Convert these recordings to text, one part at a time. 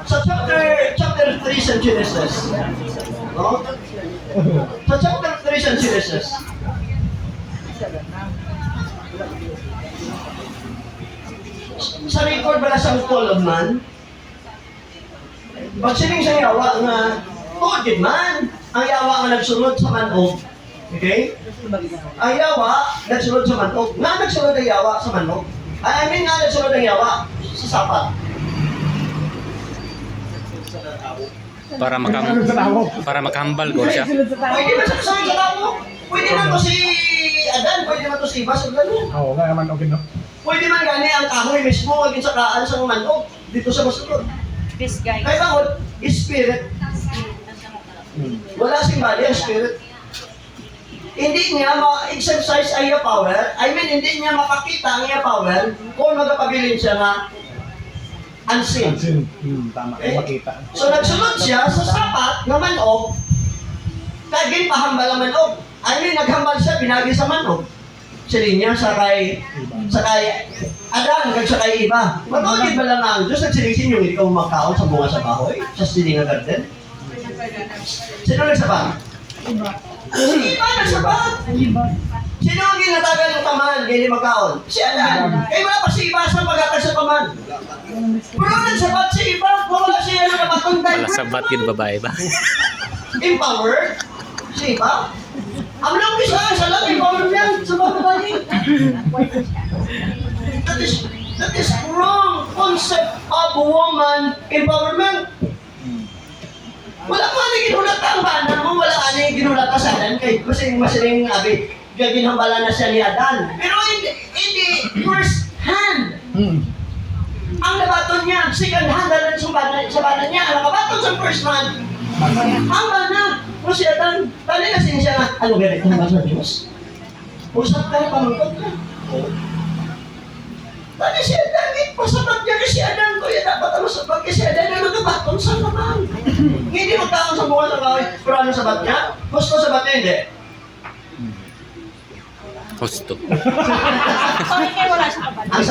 Sa chapter 3 sa Genesis. No? Sa chapter 3 sa Genesis. Sa record ba na sa fall of man? Pag sining sa yawa nga, tuod man, ang yawa nga nagsunod sa manog. Okay? Ang yawa, nagsunod sa manog. Nga nagsunod ang yawa sa manog. I mean nga nagsunod ang yawa sa sapat. Para makahambal ko siya. Pwede ba sa tao? Pwede man to si Adan, pwede man to si Ibas, gano'n. Oo, nga naman okay no. Pwede man gani ang kahoy mismo, maging sa kaan sa manog, dito sa masunod. This guy. Kaya bakit? Spirit. Wala sing bali ang spirit. Hindi niya ma-exercise ang iya power. I mean, hindi niya mapakita ang iya power kung magpabilin siya na unseen. Tama, Okay? makita. So nagsunod siya sa sapat na manog, kagin pahambal ang manog. I mean, naghambal siya, binagi sa manog. Sili niya sa kay Adan, kag sa kay iba. Matulid ba lang ang Diyos nagsiling yung hindi ka makaon sa bunga sa kahoy, sa silinga garden? Sino nagsabat? Si Iba nagsabat. Sino ang ginatagal ng paman, hindi makaon? Si Adan. Eh wala pa si Iba sa pagkatag sa paman. Pero nagsabat si Iba, wala siya na napatungkay. Wala sabat yun babae ba? Empowered? Si Iba? Ang lang bisa, sa lang empowered yan sa mga babae. That is wrong concept of woman empowerment. Wala ka na ginulat ang bana mo, wala ka na ginulat sa Adan, kay masiling abi, gaginhambala na siya ni Adan. Pero hindi first hand. Ang nabaton niya, second hand na rin sa bana niya, ang nakabaton sa first hand, ang bana, o si Adan, tali na siya na, ano ganit ang bana ng Diyos? Usap ka na, pamangkot ka. Tadi si Adan, pasabat niya kasi Adan ko, dapat ang masabat kasi Adan na nagabaton sa naman. Hindi magkaon sa bunga ng kawin, pero ano sabat niya? Gusto sabat niya, hindi. Gusto. Sorry kayo, wala siya kabalo. Ang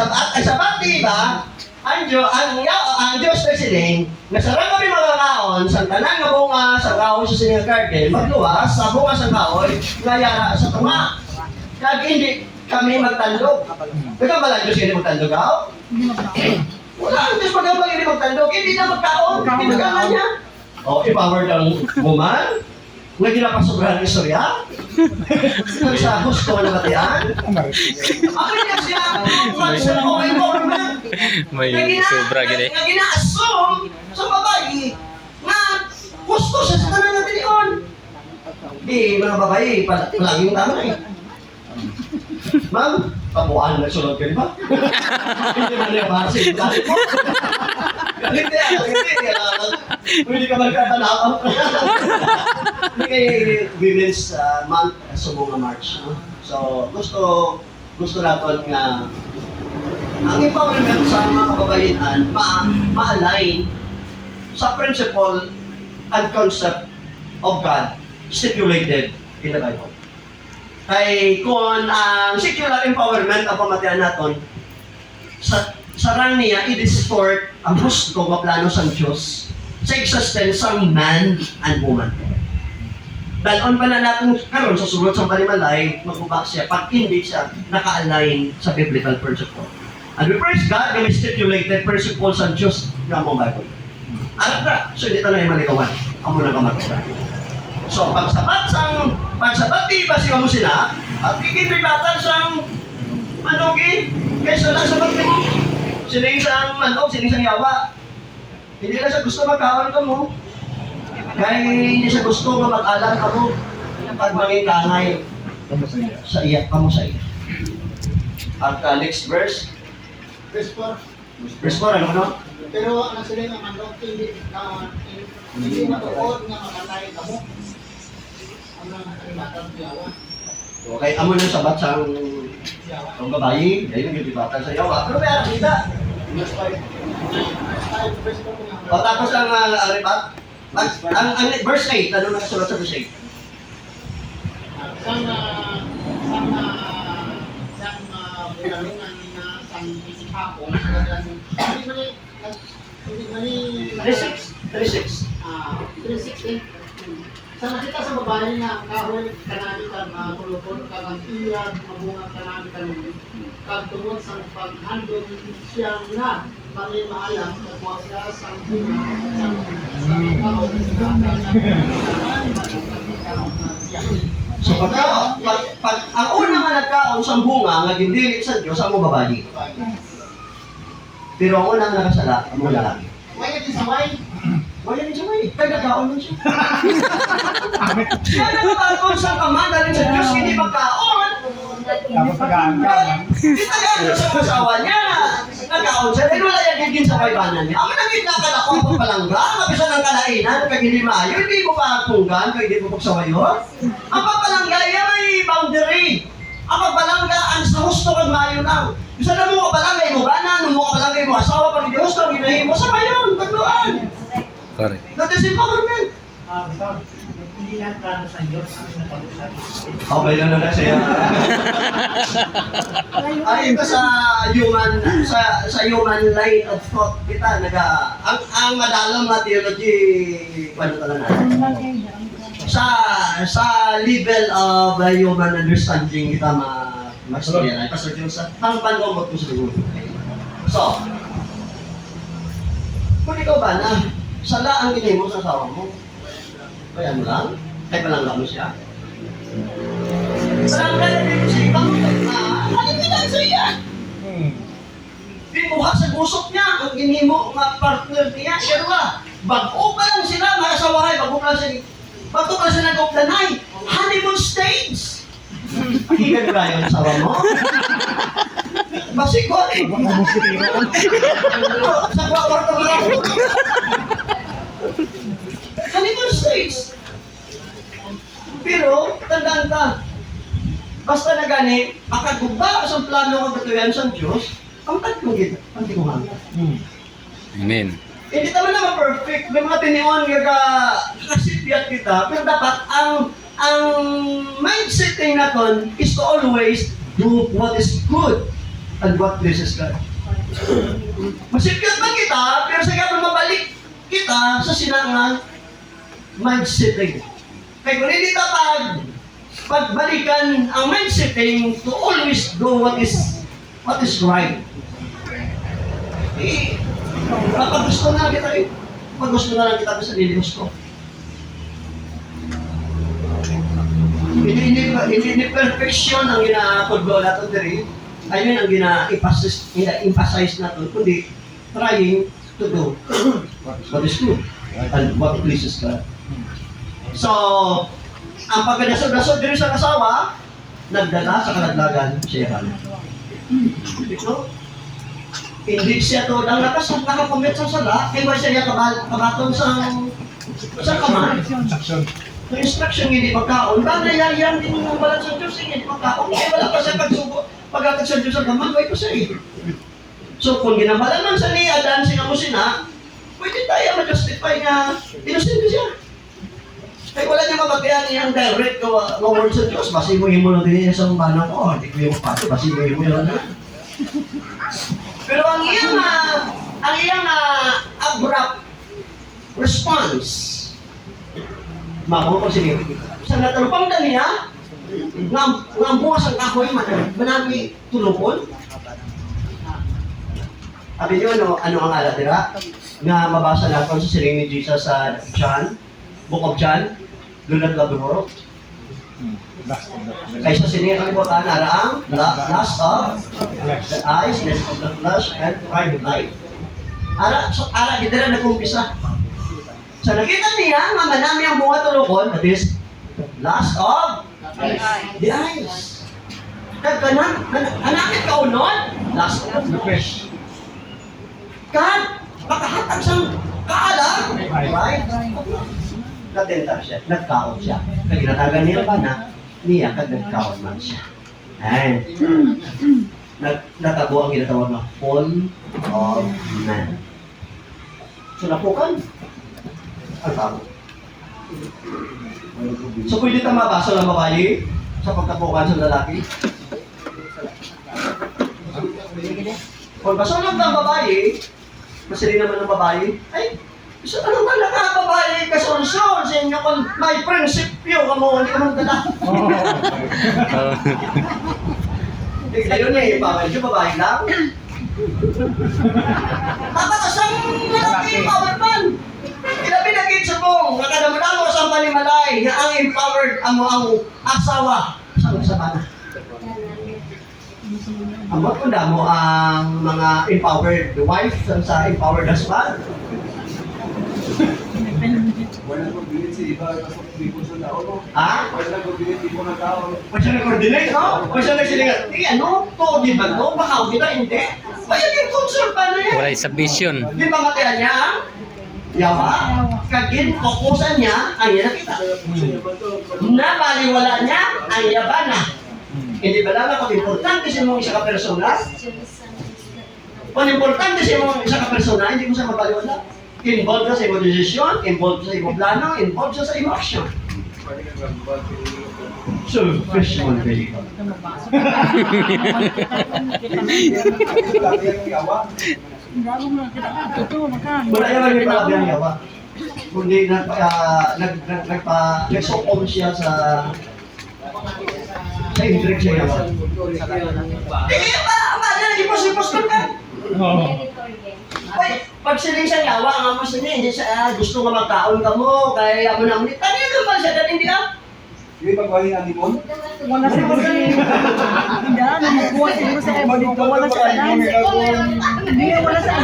sabat, di ba? Ang Diyos na siling, nasarang kami mga kaon, sa tanan nga bunga, sa kahoy sa siling garden, magluwas, sa bunga sa kahoy, ngayara sa tunga. Kag hindi kami magtandog. Ikaw ba lang Diyos hindi magtandog ako? Wala ang Diyos magambang hindi magtandog. Hindi na magkaon. Hindi magaman niya. O, empowered ang woman. Nga ginapasobrahan ng istorya. Kung sa gusto na batian. Akin niya siya. Concept of empowerment. May sobra gini. Nga gina-assume sa babae na gusto siya sa tanan natin yun. Di, mga babae, palaging tama eh. Ma'am, kabuan na sunod ka, di ba? Hindi mo na yung marasi. Hindi. Pwede ka magkatanaw. Hindi Women's Month sa mga March. No? So, gusto natin nga ang empowerment sa mga kababaihan ma-align sa principle and concept of God stipulated in the Bible. Kay kung ang secular empowerment ang pamatian natin, sa rang niya, i-distort ang gusto o plano sa Diyos sa existence ng man and woman. Dahil on pa na natin karon sa sunod sa panimalay, magbaba siya pag hindi siya naka-align sa biblical principle. And we praise God na may stipulated principle sa Diyos na mong Bible. Alam ka, so hindi tayo maligawan. Ang muna kamagkita. So, pagsabat di ba siya mo sila, at kikipibatan siyang manogin, kaysa lang sa mo. Siling siyang manog, siling siyang yawa. Hindi na siya gusto magkawan ka mo. Kaya hindi siya gusto na mag-alam ka mo. Pag mangitangay sa iyak ka mo sa iya. At next verse. Verse 4. Verse 4, ano? Pero ang sila ng manok, hindi matuod nga makatay ka mo. Ang nakimatang yawa. Okay, amo na sabat sa ang babae, ayun yung ibatan sa yawa. Pero may alam kita. Verse 5. Verse 4. O tapos ang ribat, ang verse 8, ano na kasunod sa verse 8? Sang pinalungan na sang isipako, hindi 3-6. 360. Sa nakita sa babae nga, kahoy, kanami ka, kulupon, kagantiyan, mabunga, kanami ka, kagtungod sa paghandog siya na, bali maalam, nagwa siya sa bunga, So pag ang una nga nagkaon sa bunga nga gindilit sa Dios ang mo babayi. Pero ang una nga nakasala ang mo lalaki. Wala din sa wine. Wala din siya may. Kaya nagkaon lang siya. Siya nagkaon sa kamanda rin sa Diyos, hindi magkaon. Tapos nag-aangkawan. Hindi tagaan sa kasawa niya. Nagkaon siya. Pero wala yan higin sa kaibanan niya. Ang nagkita ako ang pagpalangga, mabisa ng kalainan, pag hindi maayo, hindi mo pagtunggan, kaya hindi mo pagsawayo. Ang pagpalangga, yan may boundary. Ang pagpalangga, ang sa husto kag maayo lang. Bisa na mo kapalangga, mo ganan, mo kapalangga, mo asawa, pag hindi husto, ginahin mo sa mayon, tagluan. Correct. That is empowerment. Hindi lang plano sa Diyos ang napag-usap. Okay lang na siya. Ay, ito sa human line of thought kita ang madalang na theology paano talaga sa level of human understanding kita ma-experience Pastor Joseph ang panlomot ko sa dulo. So, kung ikaw ba na sala ang ginay mo sa asawa mo, kaya mo lang? Kaya pa lang mo siya? Parang kaya din mo siya ibang halimitan sa iya. Binuha sa gusok niya, ang ginimo, mga partner niya, siya ba? Bago pa lang sila, mga asawahay, bago pa lang sila nag-uplanay. Honeymoon stage! Pakinggan ba yung asawa mo? Basikot eh! Sa kwarto mo lang. Honeymoon stage! Pero, tandaan ka, basta na gani, makagugba sa plano ng katuyan sa Diyos, ang tatlong gito, ang tinguhan. Amen. Hindi naman naman perfect. May mga tiniwan nga kasipiyat kita, pero dapat ang mindset natin is to always do what is good and what pleases God. Masipiyat man kita, pero sa kapag mabalik kita sa sinangang mindset rin. Kaya kung hindi tapag, pagbalikan ang mindset to always do what is right. Eh, kapag gusto na kita pag gusto na lang kita sa sarili gusto. Hindi perfection ang gina-control natin diri. Ayun ang gina-emphasize natin, kundi trying to do what is good and what pleases God. So, ang pagkadasod-dasod diri sa kasawa, nagdala sa kalaglagan siya. No? Hindi siya to ang nakakomit sa sala, kaya ba siya kabaton sa kamay. Yung instruction hindi pagkaon, ba nayayang din yung balat sa Diyos, hindi pagkaon, kaya wala pa siya pagkatag sa Diyos ang kamay, ko siya eh. So, kung ginambalan man sa niya, dancing ang musina, pwede tayo ma-justify nga, innocent siya. Kaya wala niya mabagyan niyang direct na word sa Diyos, basimuhin mo lang din niya sa banang ko, hindi ko yung pati, basimuhin mo lang na. Pero ang iyang abrupt response, sige, sa natalupang na niya, nga bukas ang kahoy, manami tulupon. Sabi niyo, ano ang ala, dira? Nga mabasa natin sa siring ni Jesus sa John, Book of John, do not love the world. Kaysa siniya kami po ang lust of the eyes, lust of the flesh, and pride of life. Ara, dito na nag-umpisa. So nakita niya, nga manami ang bunga tulukon, that is, lust of the eyes. Kagkanan, hanapit ka unon, lust of the flesh. Kad, makahatag siyang kaalam, right? Natentar siya, nagkaon siya. Kaya ginatagan niya ba na, niya kag nagkaon man siya. Ayan. Natabo ang ginatawag na fall of man. So napukan, ang tao. So pwede ka mabasa ng babae sa pagtapukan sa lalaki? Kung basa lang ng babae, masali naman ng babae, ay, So, ano ba nakababae ka sonsyon sa inyo kung may prinsipyo ka mo, hindi ka mong dala. Ayun na yung bawal siya, babae lang. Tapatasang malaki yung power man. Pinapinagit sa pong, nakadamdamo sa panimalay na ang empowered ang asawa sa sabana. Amot ko mo ang mga empowered wife sa empowered husband. Wala ko bilit si iba, kasi hindi ko sa tao, no? Ha? Wala ko bilit, hindi ko na tao. Pag siya nag-coordinate, no? Pag siya nagsilingat, ano? To, di ba to? Baka kita, hindi. Kaya yung concern pa na yan. Wala submission. Di ba matiyan niya? Yawa? Kagin, fokusan niya, ang nakita. Nabaliwala niya, ang yabana. Hindi ba lang kung importante siya mong isa ka persona? Kung importante siya mong isa ka persona, hindi mo siya mabaliwala. Involved ka sa iyong desisyon, involved sa iyong plano, involved siya sa iyong action. So, fish one day. Wala yaman yung palabi ang yawa. Kundi nagsukom siya sa intrigue siya yawa. Hindi ba? Ama, ipos-ipos ka. Ay, pag siling siya yawa, ang ama siya hindi siya gusto nga magkaon ka mo, kaya mo na ulit. Kanina ka ba siya? Dahil hindi ka? Hindi pagbahin ang limon? Wala siya kasi. Hindi, namakuha siguro sa ibon. Wala siya na. Hindi, wala siya.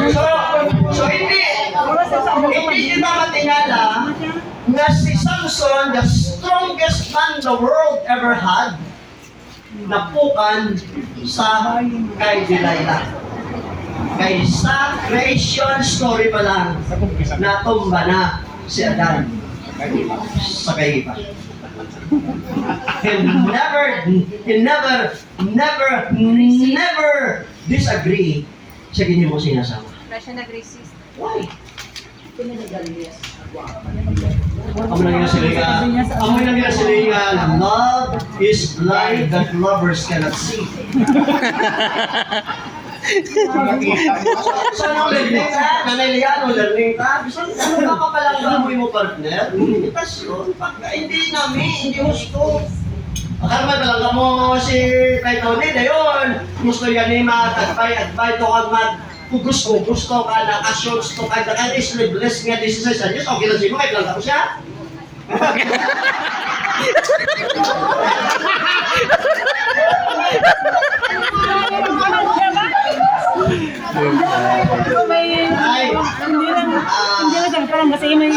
So hindi kita matingala na si Samson, the strongest man the world ever had, napukan sa kay Delilah. Kay sa creation story pa lang, natumba na si Adan sa kahipa. Never disagree sa ginimo sinasama. Wala siya nag-resist. Why? Amo nang silingan, love is blind that lovers cannot see. So, nung learning ka, nanilihan o learning ka, gusto ano ka palang gamoy mo partner? Imitasyon, pagka hindi namin, hindi gusto. Akala may talaga mo si kay Tony, dayon, gusto yan ni mag-advise to kag kung gusto ka na assurance to kag na is blessed nga this is a yes, okay lang siya, kay lang ko siya. Hindi lang, parang kasi may